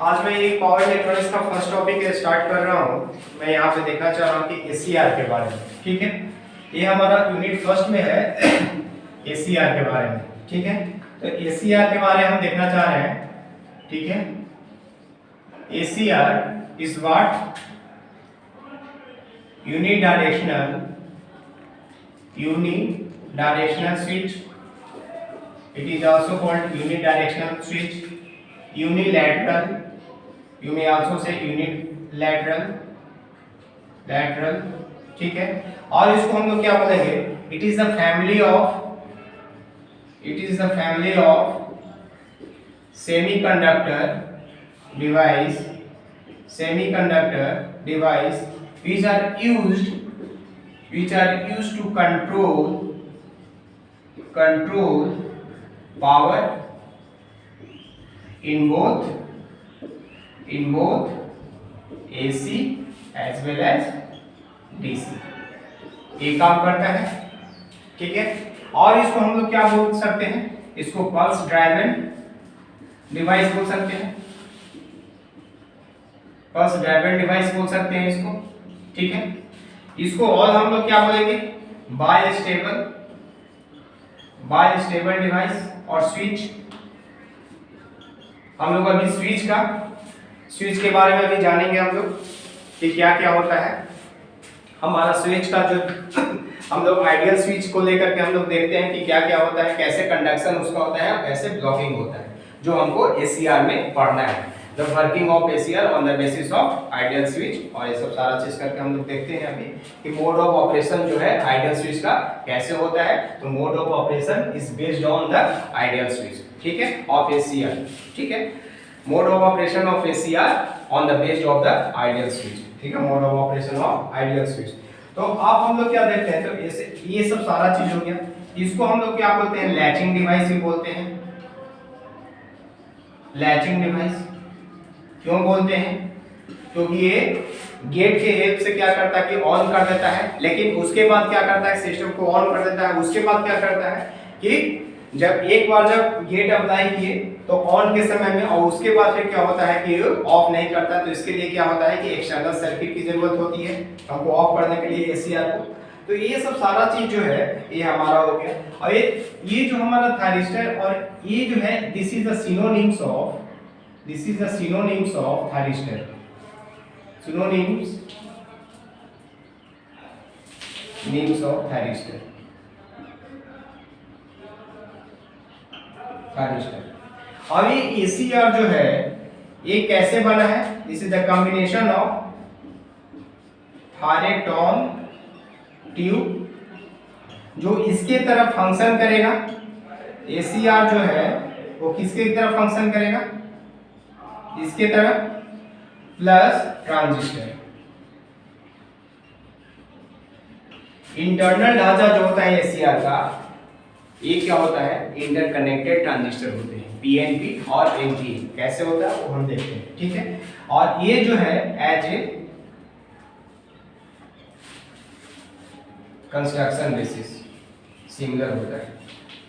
आज मैं ये पावर इलेक्ट्रॉनिक्स का फर्स्ट टॉपिक स्टार्ट कर रहा हूँ। मैं यहाँ पे देखना चाह रहा हूँ कि एसीआर के बारे में। ठीक है, ये हमारा यूनिट फर्स्ट में है एसीआर के बारे में। ठीक है, तो एसीआर के बारे में हम देखना चाह रहे हैं। ठीक है, ACR is what unidirectional switch. It is also called unidirectional switch, unilateral. You may also say unilateral, lateral. ठीक है, और इसको हम लोग क्या बोलेंगे? It is the family of semiconductor device which are used to control power in both AC as well as DC। ये काम करता है। ठीक है, और इसको हम लोग क्या बोल सकते हैं? इसको पल्स ड्राइवन डिवाइस बोल सकते हैं, पल्स ड्राइवन डिवाइस बोल सकते हैं इसको। ठीक है, इसको और हम लोग क्या बोलेंगे? बाय स्टेबल डिवाइस और स्विच। हम लोग अभी स्विच के बारे में अभी जानेंगे हम लोग कि क्या क्या होता है। हमारा स्विच का जो हम लोग आइडियल स्विच को लेकर के हम लोग देखते हैं कि क्या क्या होता है, कैसे कंडक्शन उसका होता है और कैसे ब्लॉकिंग होता है, जो हमको एसीआर में पढ़ना है। The working of ACR on the basis of ideal switch, और ये सब सारा चीज करके हम लोग देखते हैं अभी कि मोड ऑफ ऑपरेशन जो है आइडियल स्विच का कैसे होता है। तो mode of operation is based on the ideal switch. ठीक है, ऑफ एसीआर। ठीक है, mode of operation of ACR on the based of the ideal switch. ठीक है, mode of operation of ideal switch. तो अब हम लोग क्या देखते हैं? तो ऐसे ये सब सारा चीज हो गया। इसको हम लोग क्या बोलते हैं? लैचिंग डिवाइस भी बोलते हैं। लैचिंग डिवाइस क्यों बोलते हैं? क्योंकि ये गेट के हेल्प से क्या करता है कि ऑन कर देता है, लेकिन उसके बाद क्या करता है? सिस्टम को ऑन कर देता है। उसके बाद क्या करता है कि जब एक बार जब गेट अप्लाई किए तो ऑन के समय में, और उसके बाद फिर क्या होता है कि ऑफ नहीं करता। तो इसके लिए क्या होता है कि एक्सटर्नल सर्किट की जरूरत होती है हमको ऑफ करने के लिए एसीआर को। तो ये सब सारा चीज जो है ये हमारा हो गया। और ये जो हमारा थायरिस्टर और ये जो है this is the synonyms of thyristor. Synonyms of thyristor. और ये एसीआर जो है ये कैसे बना है? This is the combination of thyratron tube जो इसके तरफ फंक्शन करेगा। एसीआर जो है वो किसके तरफ फंक्शन करेगा? इसके तरफ, प्लस ट्रांजिस्टर। इंटरनल ढांचा जो होता है एसीआर का, ये क्या होता है? इंटरकनेक्टेड ट्रांजिस्टर होते हैं, पीएनपी और एनपीएन। कैसे होता है वो हम देखते हैं। ठीक है, और ये जो है as a construction basis similar होता है।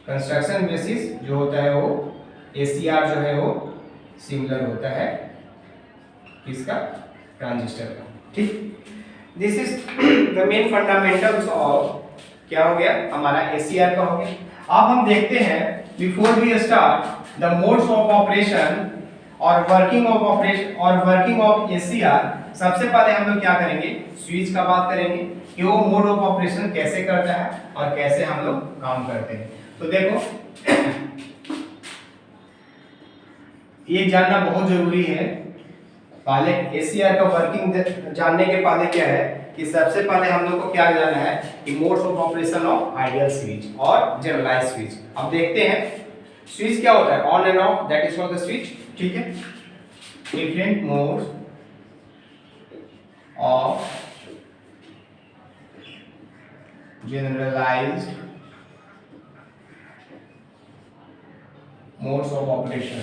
कंस्ट्रक्शन बेसिस जो होता है वो एसीआर जो है वो सिमिलर होता है इसका ट्रांजिस्टर का। ठीक, this is the main fundamentals of क्या हो गया? हमारा एसीआर का हो गया। अब हम देखते हैं before we start the modes of operation और वर्किंग ऑफ एसीआर। सबसे पहले हम लोग क्या करेंगे? स्विच का बात करेंगे कि वो मोड ऑफ ऑपरेशन कैसे करता है और कैसे हम लोग काम करते हैं। तो देखो ये जानना बहुत जरूरी है। पहले एसीआर का वर्किंग जानने के पहले क्या है कि सबसे पहले हम लोग को क्या जानना है कि modes of operation of ideal switch और जनरलाइज स्विच। अब देखते हैं स्विच क्या होता है? On end of, that is called the switch. ठीक है, different modes of generalized modes of operation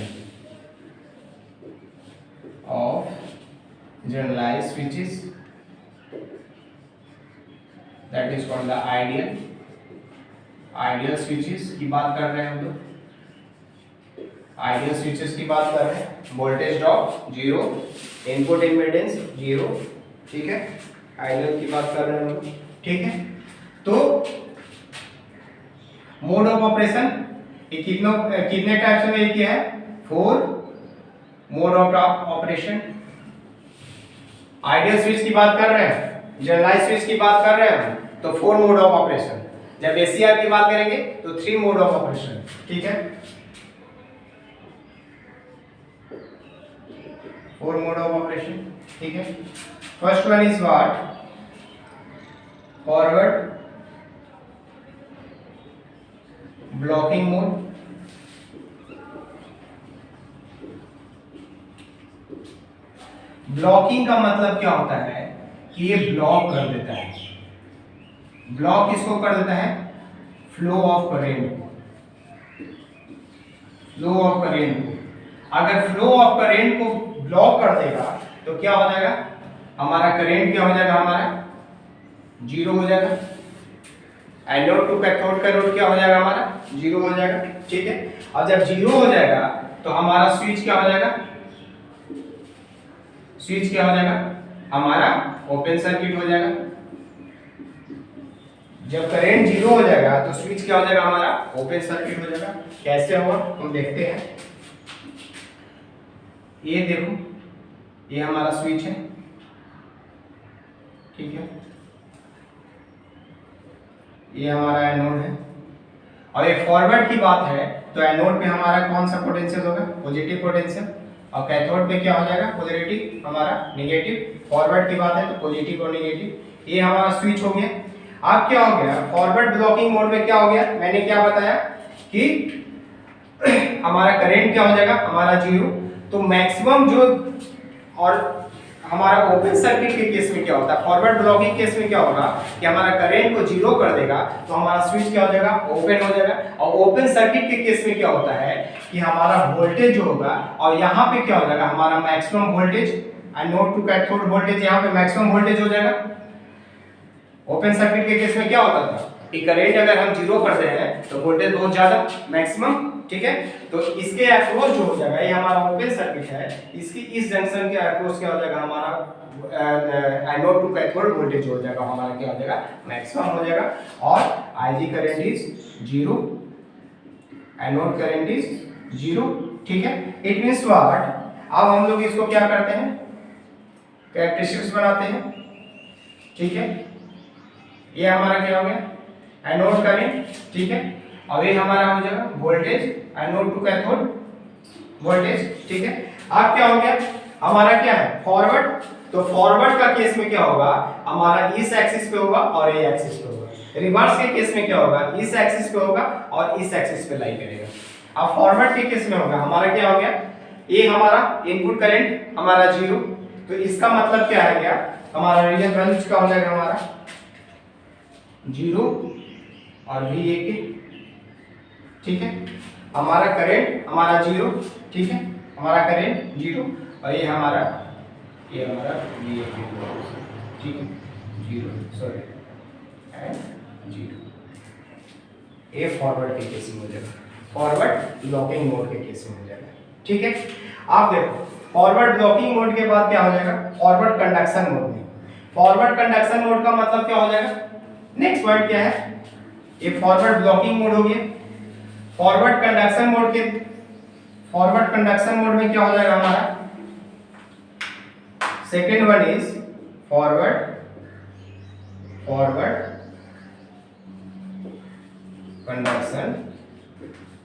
of generalized switches, that is called the ideal switches की बात कर रहे हैं हम लोग। आइडियल स्विचेस की बात कर रहे हैं, वोल्टेज ड्रॉप 0, इनपुट इम्पीडेंस 0, ठीक है, आइडियल की बात कर रहे हैं हम लोग, ठीक है। तो मोड ऑफ ऑपरेशन ये कितने टाइप्स में ये किया है, 4 mode of operation. Ideal switch की बात कर रहे हैं, जनरलाइज स्विच की बात कर रहे हैं तो 4 मोड ऑफ ऑपरेशन। जब एसीआर की बात करेंगे तो 3 मोड ऑफ ऑपरेशन, ठीक है, 4 मोड ऑफ ऑपरेशन, ठीक है। First one is what, forward blocking mode. Blocking का मतलब क्या होता है कि ये ब्लॉक कर देता है, ब्लॉक किसको कर देता है, flow of current, flow of current. अगर फ्लो ऑफ करेंट को ब्लॉक कर देगा तो क्या हो जाएगा, हमारा करेंट क्या हो जाएगा, हमारा 0 हो जाएगा। एनोड टू कैथोड का रोड क्या हो जाएगा, हमारा 0 हो जाएगा, ठीक है। और जब 0 हो जाएगा तो हमारा स्विच क्या हो जाएगा, स्विच क्या हो जाएगा, हमारा ओपन सर्किट हो जाएगा। जब करंट 0 हो जाएगा तो स्विच क्या हो जाएगा, हमारा ओपन सर्किट हो जाएगा। कैसे होगा हम देखते हैं, ये देखो, ये हमारा स्विच है, ठीक है, ये हमारा एनोड है। और ये फॉरवर्ड की बात है तो एनोड पे हमारा कौन सा पोटेंशियल होगा, पॉजिटिव पोटेंशियल, और कैथोड पे क्या हो जाएगा, पोलैरिटी हमारा नेगेटिव। फॉरवर्ड की बात है तो पॉजिटिव और नेगेटिव। ये हमारा स्विच हो गया। अब क्या हो गया, फॉरवर्ड ब्लॉकिंग मोड में क्या हो गया, मैंने क्या बताया कि हमारा करंट क्या हो जाएगा, हमारा 0। तो मैक्सिमम जो, और हमारा ओपन सर्किट के केस में क्या होता है, फॉरवर्ड ब्लॉकिंग केस में क्या होगा कि हमारा करंट को 0 कर देगा तो हमारा स्विच क्या हो जाएगा, ओपन हो जाएगा। और ओपन सर्किट के केस में क्या होता है कि हमारा वोल्टेज जो होगा, और यहाँ पे क्या हो जाएगा, हमारा maximum voltage, anode to cathode voltage, यहाँ पे मैक्सिमम वोल्टेज हो जाएगा। ओपन सर्किट के केस में क्या होता था कि करंट अगर हम 0 करते हैं तो वोल्टेज बहुत ज्यादा मैक्सिमम, ठीक है। तो इसके अक्रॉस जो हो जाएगा, ये हमारा ओपन सर्किट है, इसकी इस जंक्शन के अक्रॉस क्या हो जाएगा, हमारा एनोड टू कैथोड वोल्टेज हो जाएगा, हमारा क्या हो जाएगा, मैक्सिमम हो जाएगा। और IG current is 0, anode current is 0, ठीक है। इट मींस व्हाट, अब हम लोग इसको क्या करते हैं, कैरेक्टरिस्टिक्स बनाते हैं, ठीक है। ये हमारा क्या हो गया, एनोड करंट, ठीक है। अब ये हमारा हो जाएगा voltage, anode to cathode voltage, ठीक है। अब क्या हो गया, हमारा क्या है, फॉरवर्ड। तो फॉरवर्ड का केस में क्या होगा, हमारा इस एक्सिस पे होगा और ये एक्सिस पे होगा। रिवर्स के केस में क्या होगा, इस एक्सिस पे होगा और इस एक्सिस पे लाई करेगा। अब फॉरवर्ड के केस में होगा, हमारा क्या हो गया, ये हमारा इनपुट करंट हमारा 0, तो इसका मतलब क्या है, क्या हमारा रीजन वैल्यू क्या हो जाएगा, हमारा 0 और V1, ठीक है। हमारा करंट हमारा 0, ठीक है, हमारा करंट 0 और ये हमारा V1, ठीक है, 0 सॉरी एंड 0। ये फॉरवर्ड के केस में हो जाएगा, फॉरवर्ड ब्लॉकिंग मोड के केस में हो जाएगा, ठीक है। आप देखो फॉरवर्ड ब्लॉकिंग मोड के बाद क्या हो जाएगा, फॉरवर्ड कंडक्शन मोड में। फॉरवर्ड कंडक्शन मोड का मतलब क्या हो जाएगा, नेक्स्ट पॉइंट क्या है, ये फॉरवर्ड ब्लॉकिंग मोड हो गया। फॉरवर्ड कंडक्शन मोड के, फॉरवर्ड कंडक्शन मोड में क्या हो जाएगा हमारा, second one is forward conduction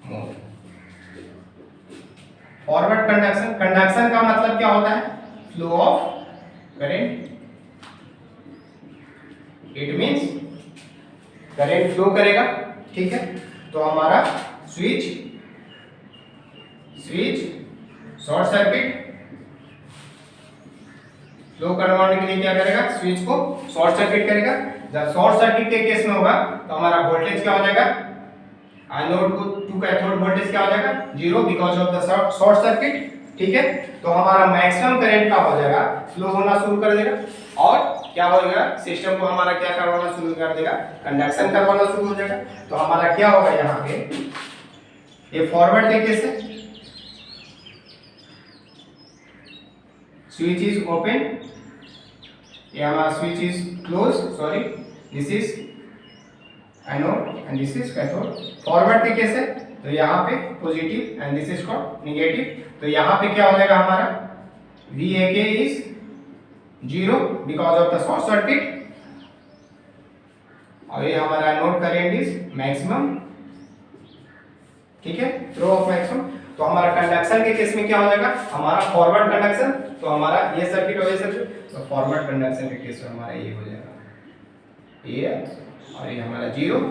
mode. Forward conduction, conduction का मतलब क्या होता है, flow of current. It means current flow करेगा, ठीक है। तो हमारा स्विच शॉर्ट सर्किट फ्लो करवाने के लिए क्या करेगा, स्विच को शॉर्ट सर्किट करेगा। जब शॉर्ट सर्किट के केस में होगा तो हमारा वोल्टेज क्या हो जाएगा, एनोड टू कैथोड वोल्टेज क्या हो जाएगा, 0 because of the short circuit, ठीक है। तो हमारा मैक्सिमम करंट क्या हो जाएगा, फ्लो होना शुरू कर देगा और क्या होगा, सिस्टम को हमारा क्या करवाना शुरू कर देगा, कंडक्शन करवाना शुरू हो जाएगा। तो हमारा क्या होगा, यहाँ पे ये फॉरवर्ड के केस है, स्विच इज ओपन, ये हमारा switch is close, sorry this is anode and this is cathode. Forward के केस है तो यहाँ पे positive and this is called negative. तो यहाँ पे क्या हो जाएगा हमारा VAK is 0 because of the short circuit, और ये हमारा एनोड करंट इज मैक्सिमम, ठीक है, थ्रो ऑफ मैक्सिमम। तो हमारा कंडक्शन के केस में क्या हो जाएगा, हमारा फॉरवर्ड कंडक्शन, तो हमारा ये सर्किट और ये सर्किट, तो फॉरवर्ड कंडक्शन के केस में हमारा ये हो जाएगा ये, और ये हमारा 0,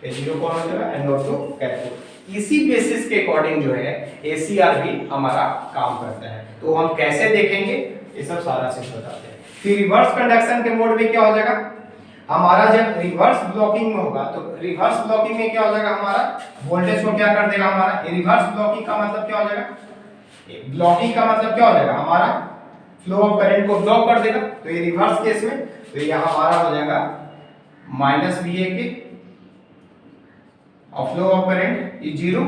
ये 0 कौन हो जाएगा, एनोड टू कैथोड। इसी बेसिस के अकॉर्डिंग जो है ACR भी हमारा काम करता है। तो हम कैसे देखेंगे ये सब सारा चीज बताते हैं। फिर रिवर्स कंडक्शन के मोड में क्या हो जाएगा, हमारा जब रिवर्स ब्लॉकिंग में होगा, तो रिवर्स ब्लॉकिंग में क्या हो जाएगा, हमारा वोल्टेज को क्या कर देगा, हमारा रिवर्स ब्लॉकिंग का मतलब क्या हो जाएगा, ब्लॉकिंग का मतलब क्या हो जाएगा, हमारा फ्लो ऑफ करंट को ब्लॉक कर देगा। तो ये रिवर्स केस में तो ये हमारा हो जाएगा -VAK और फ्लो ऑफ करंट इज 0।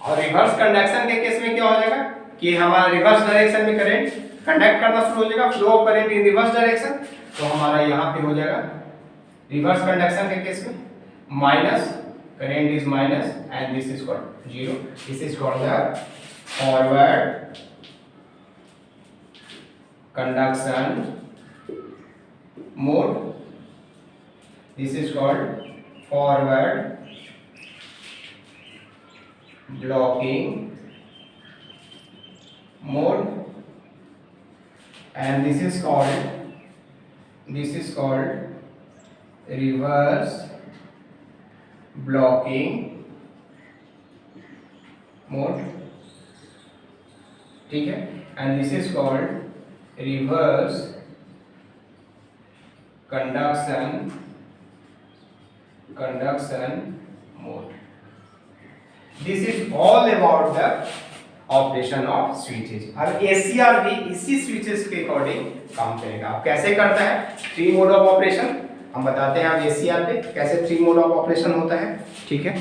और रिवर्स कंडक्शन के केस में क्या हो जाएगा कि हमारा रिवर्स डायरेक्शन में करंट कंडक्ट करना शुरू हो जाएगा, flow of current in reverse direction. तो हमारा यहाँ पे हो जाएगा रिवर्स कंडक्शन के केस में minus, current is minus and this is called 0, this is called the forward conduction mode, this is called forward blocking mode, and this is called reverse blocking mode, ठीक है, and this is called reverse conduction mode. This is all about the operation of switches. अब ACR भी इसी switches के according काम करेगा। अब कैसे करता है, 3 मोड ऑफ ऑपरेशन हम बताते हैं अब ACR पे कैसे 3 मोड ऑफ ऑपरेशन होता है, ठीक है।